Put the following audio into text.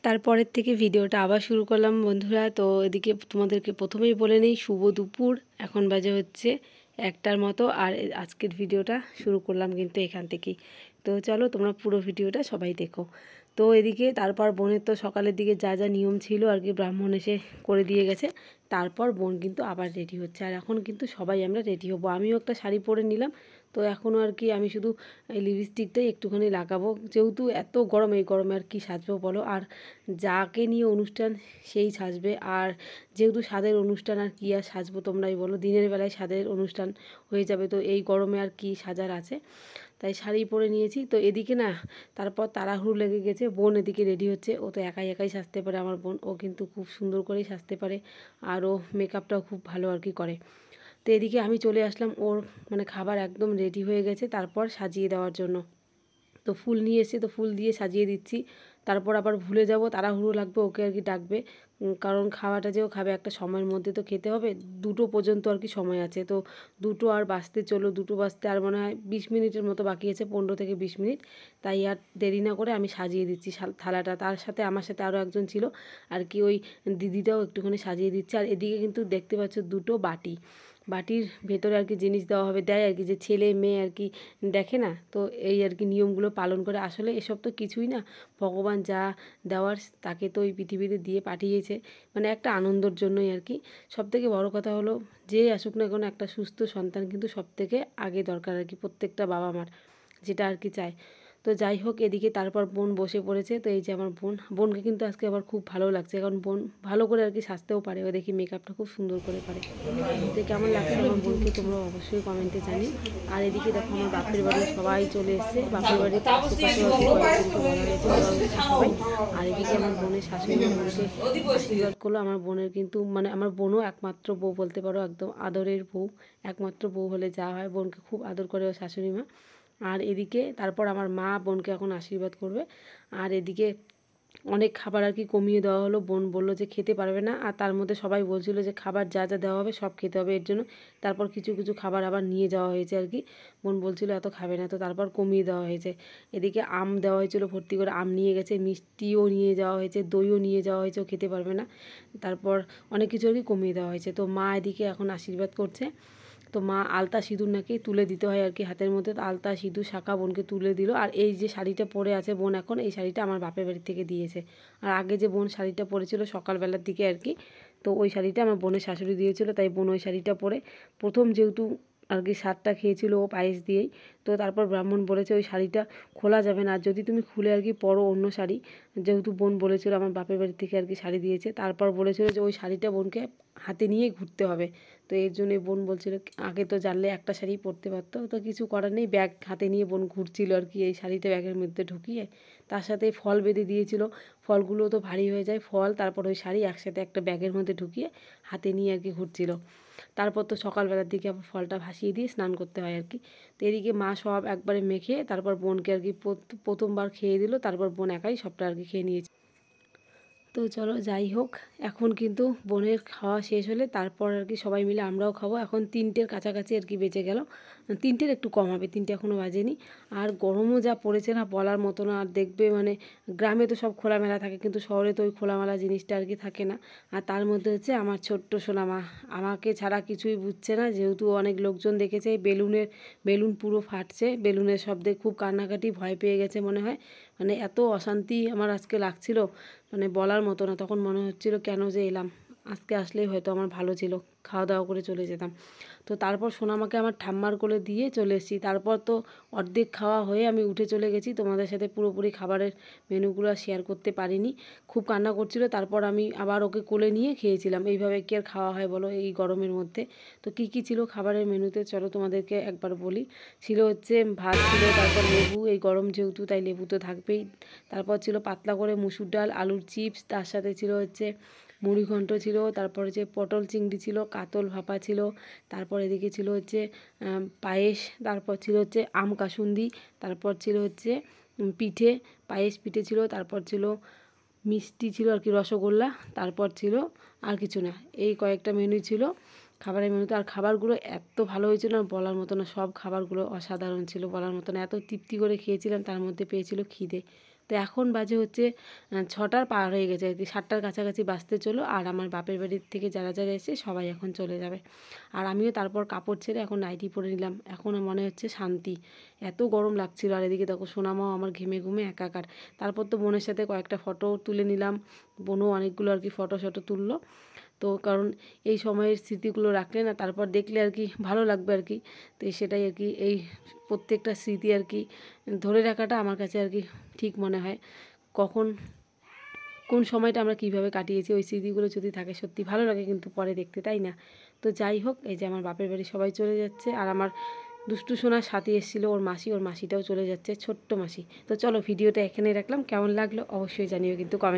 তারপরের থেকে ভিডিওটা আবার শুরু করলাম বন্ধুরা। তো এদিকে তোমাদেরকে প্রথমেই বলে নেই শুভ দুপুর। এখন বাজে হচ্ছে 1টার মতো, আর আজকের ভিডিওটা শুরু করলাম কিন্তু এখান থেকেই। তো চলো তোমরা পুরো ভিডিওটা সবাই দেখো। তো এদিকে তারপর বোনের তো সকালের দিকে যা যা নিয়ম ছিল আর কি ব্রাহ্মণ এসে করে দিয়ে গেছে। তারপর বোন কিন্তু আবার রেডি হচ্ছে, আর এখন কিন্তু সবাই আমরা রেডি হবো। আমিও একটা শাড়ি পরে নিলাম। তো এখনও আর কি আমি শুধু এই লিপস্টিকটাই একটুখানি লাগাবো, যেহেতু এত গরম, এই গরমে আর কি সাজবো বলো। আর যাকে নিয়ে অনুষ্ঠান সেই সাজবে, আর যেহেতু স্বাদের অনুষ্ঠান আর কি আর সাজবো তোমরাই বলো, দিনের বেলায় স্বাদের অনুষ্ঠান হয়ে যাবে, তো এই গরমে আর কি সাজার আছে, তাই শাড়ি পরে নিয়েছি। তো এদিকে না তারপর তাড়াহুড়ো লেগে গেছে, বোন এদিকে রেডি হচ্ছে। ও তো একাই একাই সাজতে পারে আমার বোন, ও কিন্তু খুব সুন্দর করেই সাজতে পারে, আর ও মেকআপটাও খুব ভালো আর কি করে। তো এদিকে আমি চলে আসলাম, ওর মানে খাবার একদম রেডি হয়ে গেছে তারপর সাজিয়ে দেওয়ার জন্য। তো ফুল নিয়ে এসে তো ফুল দিয়ে সাজিয়ে দিচ্ছি। তারপর আবার ভুলে যাব, তাড়াহুড়ো লাগবে, ওকে আর কি ডাকবে, কারণ খাওয়াটা যেও খাবে একটা সময়ের মধ্যে তো খেতে হবে। 2টো পর্যন্ত আর কি সময় আছে, তো 2টো আর বাজতে চলো, 2টো বাজতে আর মনে হয় 20 মিনিটের মতো বাকি আছে, 15 থেকে 20 মিনিট। তাই আর দেরি না করে আমি সাজিয়ে দিচ্ছি থালাটা। তার সাথে আমার সাথে আরও একজন ছিল আর কি, ওই দিদিটাও একটুখানি সাজিয়ে দিচ্ছে। আর এদিকে কিন্তু দেখতে পাচ্ছ 2টো বাটি, বাটির ভেতরে আর কি জিনিস দেওয়া হবে, দেয় আর কি, যে ছেলে মেয়ে আর কি দেখে না, তো এই আর কি নিয়মগুলো পালন করে। আসলে এসব তো কিছুই না, ভগবান যা দেওয়ার তাকে তো এই পৃথিবীতে দিয়ে পাঠিয়েছে, মানে একটা আনন্দর জন্যই আর কি। সবথেকে বড় কথা হলো, যে আসুক না কেন একটা সুস্থ সন্তান কিন্তু সবথেকে আগে দরকার আর কি, প্রত্যেকটা বাবা মার যেটা আর কি চায়। তো যাই হোক, এদিকে তারপর বোন বসে পড়েছে। তো এই যে আমার বোনকে কিন্তু আজকে আবার খুব ভালো লাগছে, কারণ বোন ভালো করে আর কি সাজতেও পারে, ও দেখি মেকআপটা খুব সুন্দর করে পারে। তো কেমন লাগছে আমার বোনকে তোমরা অবশ্যই কমেন্টে জানি। আর এদিকে দেখো আমার বাপের বাড়ি সবাই চলে এসছে, বাপের বাড়ির আশেপাশেও আর কি কয়েকজনকে বলা হয়েছে, ওরাও এসছে সবাই। আর এদিকে আমার বোনের শাশুড়ি বোনকে আশীর্বাদ করলো। আমার বোনের কিন্তু মানে আমার বোনও একমাত্র বউ বলতে পারো, একদম আদরের বউ, একমাত্র বউ হলে যা হয়, বোনকে খুব আদর করে ও শাশুড়ি মা। আর এদিকে তারপর আমার মা বোনকে এখন আশীর্বাদ করবে। আর এদিকে অনেক খাবার আর কি কমিয়ে দেওয়া হলো, বোন বললো যে খেতে পারবে না, আর তার মধ্যে সবাই বলছিল যে খাবার যা যা দেওয়া হবে সব খেতে হবে, এর জন্য তারপর কিছু কিছু খাবার আবার নিয়ে যাওয়া হয়েছে আর কি। বোন বলছিল এত খাবে না, তো তারপর কমিয়ে দেওয়া হয়েছে। এদিকে আম দেওয়া হয়েছিল, ভর্তি করে আম নিয়ে গেছে, মিষ্টিও নিয়ে যাওয়া হয়েছে, দইও নিয়ে যাওয়া হয়েছে, ও খেতে পারবে না। তারপর অনেক কিছু আর কি কমিয়ে দেওয়া হয়েছে। তো মা এদিকে এখন আশীর্বাদ করছে। তো মা আলতা সিঁদুর নাকি তুলে দিতে হয় আর কি হাতের মধ্যে, তো আলতা সিঁদুর শাঁখা বোনকে তুলে দিল। আর এই যে শাড়িটা পরে আছে বোন এখন, এই শাড়িটা আমার বাপের বাড়ি থেকে দিয়েছে। আর আগে যে বোন শাড়িটা পরেছিল সকালবেলার দিকে আর কি, তো ওই শাড়িটা আমার বোনের শাশুড়ি দিয়েছিল, তাই বোন ওই শাড়িটা পরে প্রথম যেহেতু আর কি সাতটা খেয়েছিল ও পায়েস দিয়েই। তো তারপর ব্রাহ্মণ বলেছে ওই শাড়িটা খোলা যাবে না, আর যদি তুমি খুলে আর কি পরো অন্য শাড়ি, যেহেতু বোন বলেছিল আমার বাপের বাড়ি থেকে আর কি শাড়ি দিয়েছে, তারপর বলেছিল যে ওই শাড়িটা বোনকে হাতে নিয়েই ঘুরতে হবে। তো এর জন্যে বোন বলছিল আগে তো জানলে একটা শাড়ি পরতে পারতো, তো কিছু করার নেই, ব্যাগ হাতে নিয়ে বোন ঘুরছিল আর কি এই শাড়িটা ব্যাগের মধ্যে ঢুকিয়ে। তার সাথে ফল বেঁধে দিয়েছিল, ফলগুলো তো ভারী হয়ে যায়, ফল তারপর ওই শাড়ি একসাথে একটা ব্যাগের মধ্যে ঢুকিয়ে হাতে নিয়ে আর কি ঘুরছিল। তারপর তো সকালবেলার দিকে আবার ফলটা ভাসিয়ে দিয়ে স্নান করতে হয় আর কি। তো এদিকে মা সব একবারে মেখে তারপর বোনকে আর কি প্রথমবার খেয়ে দিল, তারপর বোন একাই সবটা আর কি খেয়ে নিয়েছে। তো চলো যাই হোক, এখন কিন্তু বোনের খাওয়া শেষ হলে তারপর আর কি সবাই মিলে আমরাও খাবো। এখন 3টের কাছাকাছি আর কি বেঁচে গেল, 3টের একটু কম হবে, 3টে এখনও বাজেনি। আর গরমও যা পড়েছে না বলার মতো না। আর দেখবে মানে গ্রামে তো সব খোলামেলা থাকে, কিন্তু শহরে তো ওই খোলামেলা জিনিসটা আর কি থাকে না। আর তার মধ্যে হচ্ছে আমার ছোট্ট সোনামা আমাকে ছাড়া কিছুই বুঝছে না, যেহেতু অনেক লোকজন দেখেছে বেলুন পুরো ফাটছে, বেলুনের শব্দে খুব কান্নাকাটি, ভয় পেয়ে গেছে মনে হয়। মানে এত অশান্তি আমার আজকে লাগছিল, মানে বলার মতো না। তখন মনে হচ্ছিল কেন যে এলাম, আজকে আসলেই হয়তো আমার ভালো ছিল, খাওয়া দাওয়া করে চলে যেতাম। তো তারপর সোনামাকে আমার ঠাম্মার কোলে দিয়ে চলে এসেছি। তারপর তো অর্ধেক খাওয়া হয়ে আমি উঠে চলে গেছি, তোমাদের সাথে পুরোপুরি খাবারের মেনুগুলো শেয়ার করতে পারিনি, খুব কান্না করছিল। তারপর আমি আবার ওকে কোলে নিয়ে খেয়েছিলাম। এইভাবে কি আর খাওয়া হয় বলো এই গরমের মধ্যে। তো কী কী ছিল খাবারের মেনুতে চলো তোমাদেরকে একবার বলি। ছিল হচ্ছে ভাত ছিল, তারপর লেবু, এই গরম যেহেতু তাই লেবু তো থাকবেই। তারপর ছিল পাতলা করে মুসুর ডাল, আলুর চিপস, তার সাথে ছিল হচ্ছে মুড়িঘণ্ট ছিল, তারপর হচ্ছে পটল চিংড়ি ছিল, কাতল ভাপা ছিল, তারপর এদিকে ছিল হচ্ছে পায়েস, তারপর ছিল হচ্ছে আম কাসুন্দি, তারপর ছিল হচ্ছে পিঠে, পায়েস পিঠে ছিল, তারপর ছিল মিষ্টি ছিল আর কি রসগোল্লা, তারপর ছিল আর কিছু না, এই কয়েকটা মেনু ছিল খাবারের মেনুতে। আর খাবারগুলো এত ভালো হয়েছিল না বলার মতো না, সব খাবারগুলো অসাধারণ ছিল বলার মতো না, এত তৃপ্তি করে খেয়েছিলাম। তার মধ্যে পেয়েছিল খিদে, তো এখন বাজে হচ্ছে 6টার পার হয়ে গেছে আর কি, 7টার কাছাকাছি বাজতে চলো। আর আমার বাপের বাড়ির থেকে যারা যারা এসে সবাই এখন চলে যাবে। আর আমিও তারপর কাপড় ছেড়ে এখন নাইটি পরে নিলাম। এখন মনে হচ্ছে শান্তি, এত গরম লাগছিল। আর এদিকে দেখো সোনামাও আমার ঘেমে ঘুমে একাকার। তারপর তো বোনের সাথে কয়েকটা ফটো তুলে নিলাম, বোনও অনেকগুলো আর কি ফটো তুললো। তো কারণ এই সময়ের স্মৃতিগুলো রাখলে না তারপর দেখলে আর কি ভালো লাগবে আর কি। তো সেটাই আর কি, এই প্রত্যেকটা স্মৃতি আর কি ধরে রাখাটা আমার কাছে আর কি ঠিক মনে হয়। কখন কোন সময়টা আমরা কীভাবে কাটিয়েছি ওই স্মৃতিগুলো যদি থাকে সত্যি ভালো লাগে কিন্তু পরে দেখতে, তাই না? তো যাই হোক, এই যে আমার বাপের বাড়ি সবাই চলে যাচ্ছে। আর আমার দুষ্টু সোনার সাথী এসেছিলো, ওর মাসিটাও চলে যাচ্ছে, ছোট্ট মাসি। তো চলো ভিডিওটা এখানেই রাখলাম, কেমন লাগলো অবশ্যই জানিও কিন্তু কমেন্ট।